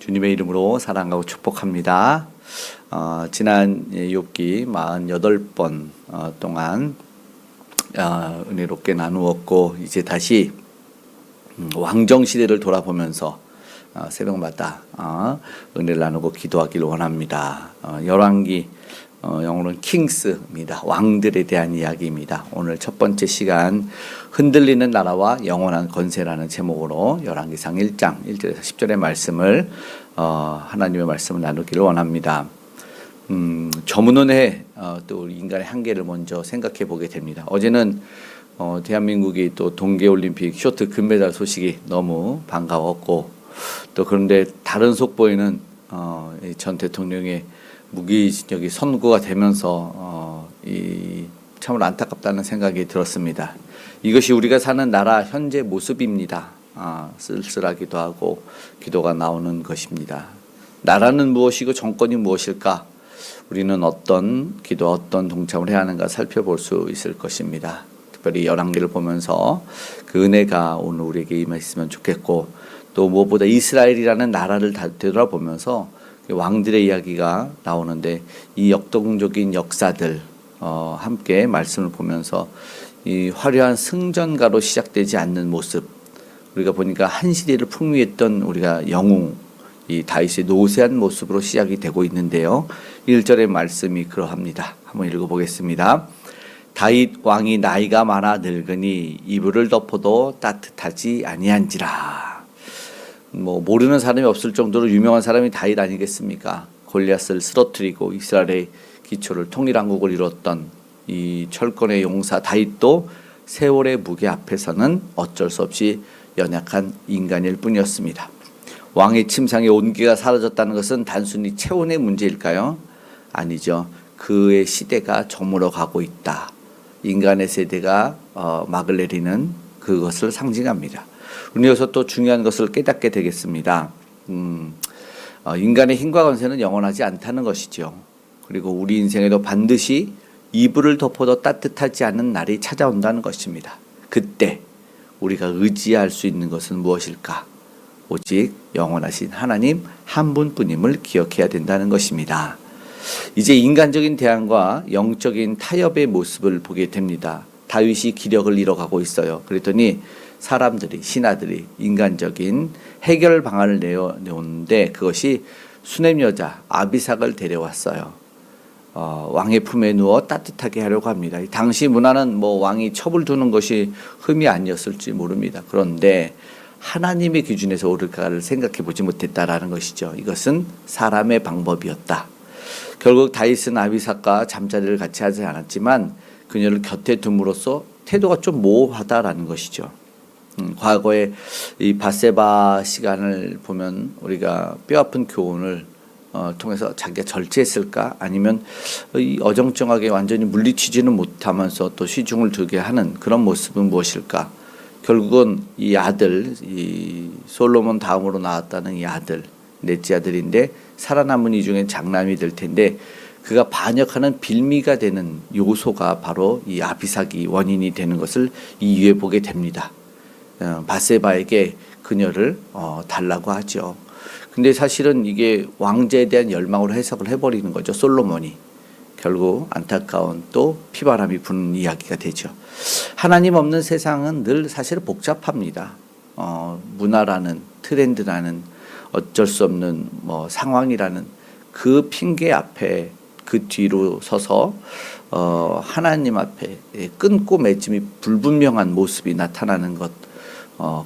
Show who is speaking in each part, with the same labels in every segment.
Speaker 1: 주님의 이름으로 사랑하고 축복합니다. 지난 욥기 48번 동안 은혜롭게 나누었고, 이제 다시 왕정시대를 돌아보면서 새벽마다 은혜를 나누고 기도하기를 원합니다. 열왕기, 영어로는 킹스입니다. 왕들에 대한 이야기입니다. 오늘 첫 번째 시간, 흔들리는 나라와 영원한 건세라는 제목으로 열왕기상 1장 1절에서 10절의 말씀을 하나님의 말씀을 나누기를 원합니다. 저문은해 또 우리 인간의 한계를 먼저 생각해 보게 됩니다. 어제는 대한민국이 또 동계올림픽 쇼트 금메달 소식이 너무 반가웠고, 또 그런데 다른 속보에는 전 대통령의 무기징역이 선고가 되면서 참으로 안타깝다는 생각이 들었습니다. 이것이 우리가 사는 나라 현재 모습입니다. 쓸쓸하기도 하고 기도가 나오는 것입니다. 나라는 무엇이고 정권이 무엇일까? 우리는 어떤 기도, 어떤 동참을 해야 하는가 살펴볼 수 있을 것입니다. 특별히 열왕기를 보면서 그 은혜가 오늘 우리에게 임했으면 좋겠고, 또 무엇보다 이스라엘이라는 나라를 되돌아보면서 왕들의 이야기가 나오는데, 이 역동적인 역사들 함께 말씀을 보면서 이 화려한 승전가로 시작되지 않는 모습, 우리가 보니까 한 시대를 풍미했던 우리가 영웅, 이 다윗의 노쇠한 모습으로 시작이 되고 있는데요. 1절의 말씀이 그러합니다. 한번 읽어보겠습니다. 다윗 왕이 나이가 많아 늙으니 이불을 덮어도 따뜻하지 아니한지라. 모르는 사람이 없을 정도로 유명한 사람이 다윗 아니겠습니까? 골리앗을 쓰러뜨리고 이스라엘의 기초를 통일왕국을 이뤘던 이 철권의 용사 다윗도 세월의 무게 앞에서는 어쩔 수 없이 연약한 인간일 뿐이었습니다. 왕의 침상에 온기가 사라졌다는 것은 단순히 체온의 문제일까요? 아니죠. 그의 시대가 저물어 가고 있다. 인간의 세대가 막을 내리는 그것을 상징합니다. 여기서 또 중요한 것을 깨닫게 되겠습니다. 인간의 힘과 권세는 영원하지 않다는 것이죠. 그리고 우리 인생에도 반드시 이불을 덮어도 따뜻하지 않은 날이 찾아온다는 것입니다. 그때 우리가 의지할 수 있는 것은 무엇일까? 오직 영원하신 하나님 한 분뿐임을 기억해야 된다는 것입니다. 이제 인간적인 대항과 영적인 타협의 모습을 보게 됩니다. 다윗이 기력을 잃어가고 있어요. 그랬더니 사람들이, 신하들이 인간적인 해결 방안을 내오는데, 그것이 수넴 여자 아비삭을 데려왔어요. 왕의 품에 누워 따뜻하게 하려고 합니다. 당시 문화는 왕이 첩을 두는 것이 흠이 아니었을지 모릅니다. 그런데 하나님의 기준에서 옳을까를 생각해 보지 못했다라는 것이죠. 이것은 사람의 방법이었다. 결국 다윗은 아비삭과 잠자리를 같이 하지 않았지만 그녀를 곁에 둠으로써 태도가 좀 모호하다라는 것이죠. 과거에 이 밧세바 시간을 보면 우리가 뼈아픈 교훈을 통해서 자기가 절제했을까? 아니면 이 어정쩡하게 완전히 물리치지는 못하면서 또 시중을 두게 하는 그런 모습은 무엇일까? 결국은 이 아들, 이 솔로몬 다음으로 나왔다는 이 아들, 넷째 아들인데 살아남은 이 중에 장남이 될 텐데, 그가 반역하는 빌미가 되는 요소가 바로 이 아비삭이 원인이 되는 것을 이유에 보게 됩니다. 밧세바에게 그녀를 달라고 하죠. 근데 사실은 이게 왕제에 대한 열망으로 해석을 해버리는 거죠. 솔로몬이. 결국 안타까운 또 피바람이 부는 이야기가 되죠. 하나님 없는 세상은 늘 사실 복잡합니다. 문화라는, 트렌드라는, 어쩔 수 없는 상황이라는 그 핑계 앞에, 그 뒤로 서서 하나님 앞에 끊고 맺음이 불분명한 모습이 나타나는 것,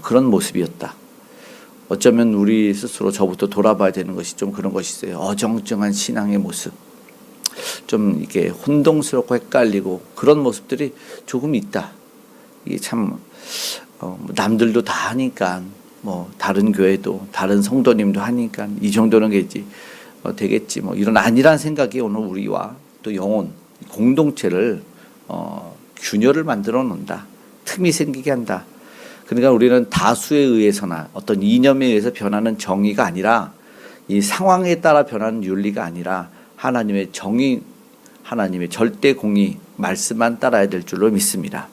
Speaker 1: 그런 모습이었다. 어쩌면 우리 스스로 저부터 돌아봐야 되는 것이 좀 그런 것이 있어요. 어정쩡한 신앙의 모습, 좀 이게 혼동스럽고 헷갈리고 그런 모습들이 조금 있다. 이게 참 남들도 다 하니까, 다른 교회도 다른 성도님도 하니까 이 정도는 되겠지, 이런 아니란 생각이 오늘 우리와 또 영혼 공동체를 균열을 만들어 놓는다. 틈이 생기게 한다. 그러니까 우리는 다수에 의해서나 어떤 이념에 의해서 변하는 정의가 아니라, 이 상황에 따라 변하는 윤리가 아니라 하나님의 정의, 하나님의 절대 공의 말씀만 따라야 될 줄로 믿습니다.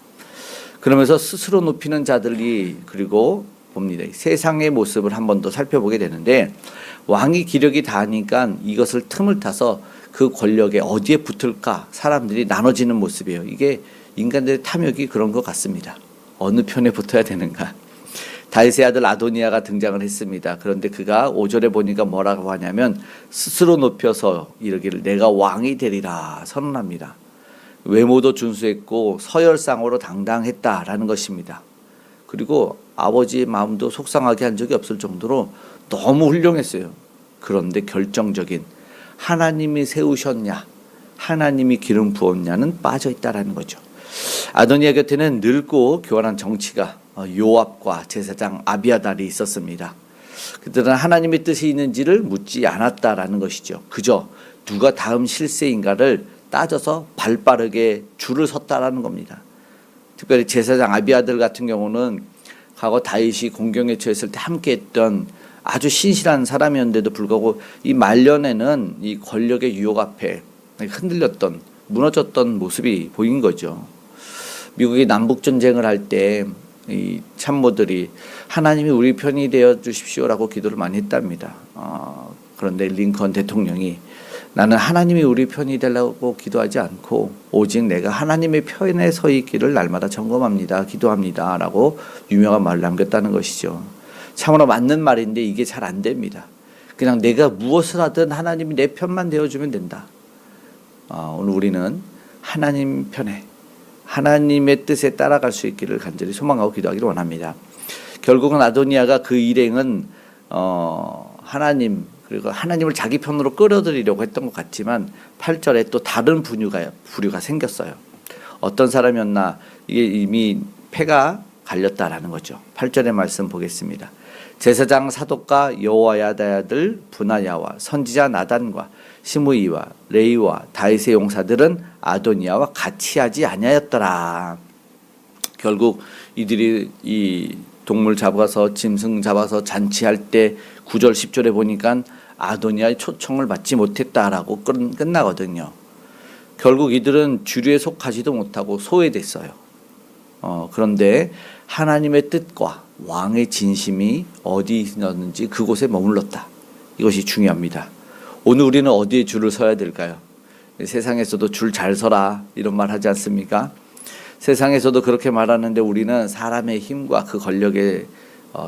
Speaker 1: 그러면서 스스로 높이는 자들이, 그리고 봅니다. 세상의 모습을 한 번 더 살펴보게 되는데, 왕이 기력이 다하니까 이것을 틈을 타서 그 권력에 어디에 붙을까 사람들이 나눠지는 모습이에요. 이게 인간들의 탐욕이 그런 것 같습니다. 어느 편에 붙어야 되는가. 다윗의 아들 아도니아가 등장을 했습니다. 그런데 그가 5절에 보니까 뭐라고 하냐면 스스로 높여서 이르기를 내가 왕이 되리라 선언합니다. 외모도 준수했고 서열상으로 당당했다라는 것입니다. 그리고 아버지의 마음도 속상하게 한 적이 없을 정도로 너무 훌륭했어요. 그런데 결정적인 하나님이 세우셨냐, 하나님이 기름 부었냐는 빠져 있다라는 거죠. 아도니아 곁에는 늙고 교활한 정치가 요압과 제사장 아비아달이 있었습니다. 그들은 하나님의 뜻이 있는지를 묻지 않았다라는 것이죠. 그저 누가 다음 실세인가를 따져서 발빠르게 줄을 섰다라는 겁니다. 특별히 제사장 아비아들 같은 경우는 과거 다윗이 공경에 처했을 때 함께했던 아주 신실한 사람이었는데도 불구하고 이 말년에는 이 권력의 유혹 앞에 흔들렸던, 무너졌던 모습이 보인 거죠. 미국이 남북 전쟁을 할 때 이 참모들이 하나님이 우리 편이 되어 주십시오라고 기도를 많이 했답니다. 그런데 링컨 대통령이 나는 하나님이 우리 편이 되려고 기도하지 않고 오직 내가 하나님의 편에 서 있기를 날마다 점검합니다. 기도합니다. 라고 유명한 말을 남겼다는 것이죠. 참으로 맞는 말인데 이게 잘 안 됩니다. 그냥 내가 무엇을 하든 하나님이 내 편만 되어주면 된다. 오늘 우리는 하나님 편에 하나님의 뜻에 따라갈 수 있기를 간절히 소망하고 기도하기를 원합니다. 결국은 아도니아가 그 일행은 하나님 그리고 하나님을 자기 편으로 끌어들이려고 했던 것 같지만 8절에 또 다른 부류가 생겼어요. 어떤 사람이었나 이게 이미 패가 갈렸다라는 거죠. 8절의 말씀 보겠습니다. 제사장 사독과 여호야다의 아들 브나야와 선지자 나단과 시므이와 레이와 다윗의 용사들은 아도니아와 같이 하지 아니하였더라. 결국 이들이 이 동물 잡아서 짐승 잡아서 잔치할 때 9절 10절에 보니까 아도니아의 초청을 받지 못했다라고 끝나거든요. 결국 이들은 주류에 속하지도 못하고 소외됐어요. 그런데 하나님의 뜻과 왕의 진심이 어디 있었는지 그곳에 머물렀다. 이것이 중요합니다. 오늘 우리는 어디에 줄을 서야 될까요? 세상에서도 줄 잘 서라 이런 말 하지 않습니까? 세상에서도 그렇게 말하는데 우리는 사람의 힘과 그 권력에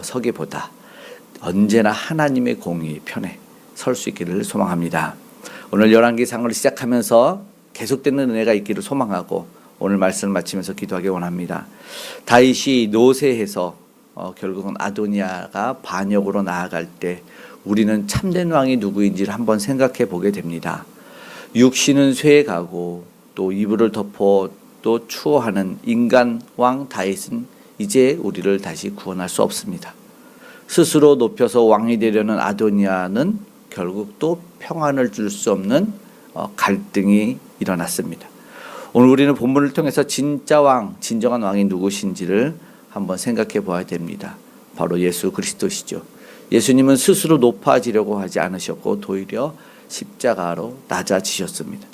Speaker 1: 서기보다 언제나 하나님의 공의 편에 설 수 있기를 소망합니다. 오늘 열왕기상을 시작하면서 계속되는 은혜가 있기를 소망하고 오늘 말씀을 마치면서 기도하기 원합니다. 다윗이 노쇠해서 결국은 아도니아가 반역으로 나아갈 때 우리는 참된 왕이 누구인지를 한번 생각해 보게 됩니다. 육신은 쇠에 가고 또 이불을 덮어 또 추호하는 인간 왕 다윗은 이제 우리를 다시 구원할 수 없습니다. 스스로 높여서 왕이 되려는 아도니아는 결국 또 평안을 줄 수 없는 갈등이 일어났습니다. 오늘 우리는 본문을 통해서 진짜 왕, 진정한 왕이 누구신지를 한번 생각해 보아야 됩니다. 바로 예수 그리스도시죠. 예수님은 스스로 높아지려고 하지 않으셨고 도리어 십자가로 낮아지셨습니다.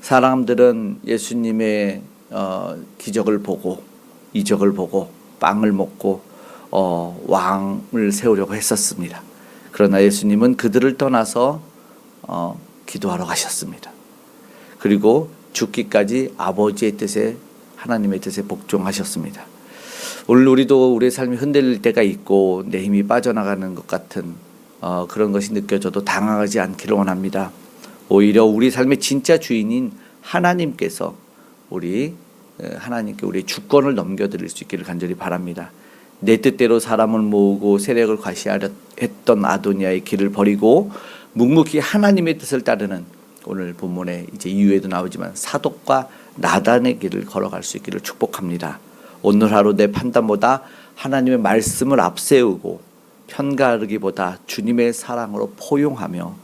Speaker 1: 사람들은 예수님의 기적을 보고 이적을 보고 빵을 먹고 왕을 세우려고 했었습니다. 그러나 예수님은 그들을 떠나서 기도하러 가셨습니다. 그리고 죽기까지 아버지의 뜻에 하나님의 뜻에 복종하셨습니다. 오늘 우리도 우리의 삶이 흔들릴 때가 있고 내 힘이 빠져나가는 것 같은 그런 것이 느껴져도 당황하지 않기를 원합니다. 오히려 우리 삶의 진짜 주인인 하나님께서 하나님께 우리의 주권을 넘겨드릴 수 있기를 간절히 바랍니다. 내 뜻대로 사람을 모으고 세력을 과시하려 했던 아도니아의 길을 버리고 묵묵히 하나님의 뜻을 따르는 오늘 본문에 이제 이후에도 나오지만 사독과 나단의 길을 걸어갈 수 있기를 축복합니다. 오늘 하루 내 판단보다 하나님의 말씀을 앞세우고 편가르기보다 주님의 사랑으로 포용하며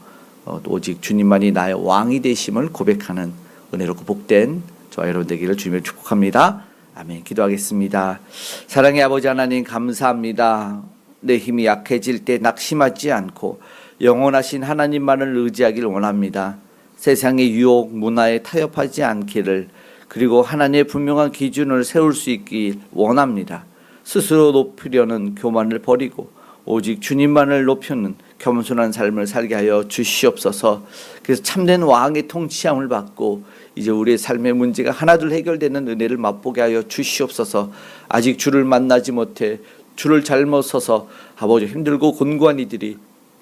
Speaker 1: 오직 주님만이 나의 왕이 되심을 고백하는 은혜롭고 복된 저와 여러분 되기를 주님을 축복합니다. 아멘. 기도하겠습니다. 사랑의 아버지 하나님 감사합니다. 내 힘이 약해질 때 낙심하지 않고 영원하신 하나님만을 의지하기를 원합니다. 세상의 유혹, 문화에 타협하지 않기를 그리고 하나님의 분명한 기준을 세울 수 있길 원합니다. 스스로 높이려는 교만을 버리고 오직 주님만을 높이는 겸손한 삶을 살게 하여 주시옵소서. 그래서 참된 왕의 통치함을 받고 이제 우리의 삶의 문제가 하나둘 해결되는 은혜를 맛보게 하여 주시옵소서. 아직 주를 만나지 못해 주를 잘못 서서 아버지 힘들고 곤고한 이들이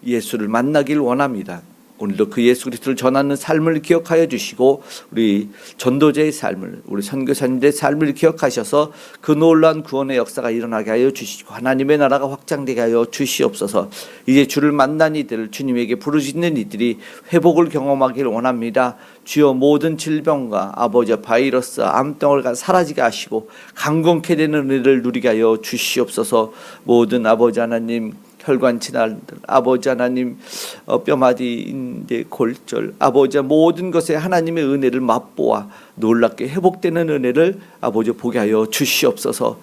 Speaker 1: 예수를 만나길 원합니다. 오늘도 그 예수 그리스도를 전하는 삶을 기억하여 주시고 우리 전도자의 삶을, 우리 선교사님들의 삶을 기억하셔서 그 놀라운 구원의 역사가 일어나게 하여 주시고 하나님의 나라가 확장되게 하여 주시옵소서. 이제 주를 만난 이들, 주님에게 부르짖는 이들이 회복을 경험하기를 원합니다. 주여 모든 질병과 아버지 바이러스, 암덩어리가 사라지게 하시고 강건케 되는 은혜를 누리게 하여 주시옵소서. 모든 아버지 하나님 혈관 질환들, 아버지 하나님 뼈마디 인대 골절, 아버지 모든 것에 하나님의 은혜를 맛보아 놀랍게 회복되는 은혜를 아버지 보게 하여 주시옵소서.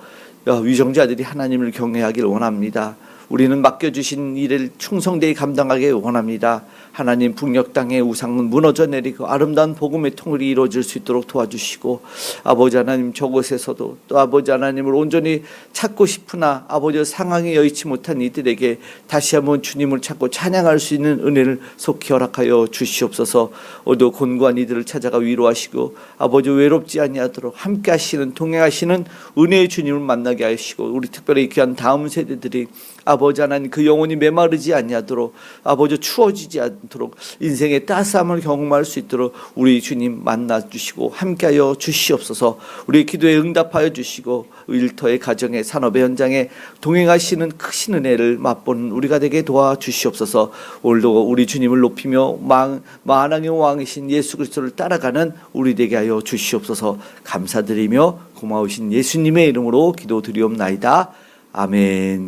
Speaker 1: 위정자들이 하나님을 경외하기를 원합니다. 우리는 맡겨주신 일을 충성되이 감당하기 원합니다. 하나님 북녘 땅의 우상은 무너져 내리고 아름다운 복음의 통일이 이루어질 수 있도록 도와주시고 아버지 하나님 저곳에서도 또 아버지 하나님을 온전히 찾고 싶으나 아버지 상황이 여의치 못한 이들에게 다시 한번 주님을 찾고 찬양할 수 있는 은혜를 속히 허락하여 주시옵소서. 오늘도 곤고한 이들을 찾아가 위로하시고 아버지 외롭지 아니하도록 함께 하시는 동행하시는 은혜의 주님을 만나게 하시고 우리 특별히 귀한 다음 세대들이 아버지 하나님 그 영혼이 메마르지 아니하도록 아버지 추워지지 않도록 인생의 따스함을 경험할 수 있도록 우리 주님 만나주시고 함께하여 주시옵소서. 우리 기도에 응답하여 주시고 일터의 가정의 산업의 현장에 동행하시는 크신 은혜를 맛보는 우리가 되게 도와주시옵소서. 오늘도 우리 주님을 높이며 만왕의 왕이신 예수 그리스도를 따라가는 우리 되게 하여 주시옵소서. 감사드리며 고마우신 예수님의 이름으로 기도드리옵나이다. 아멘.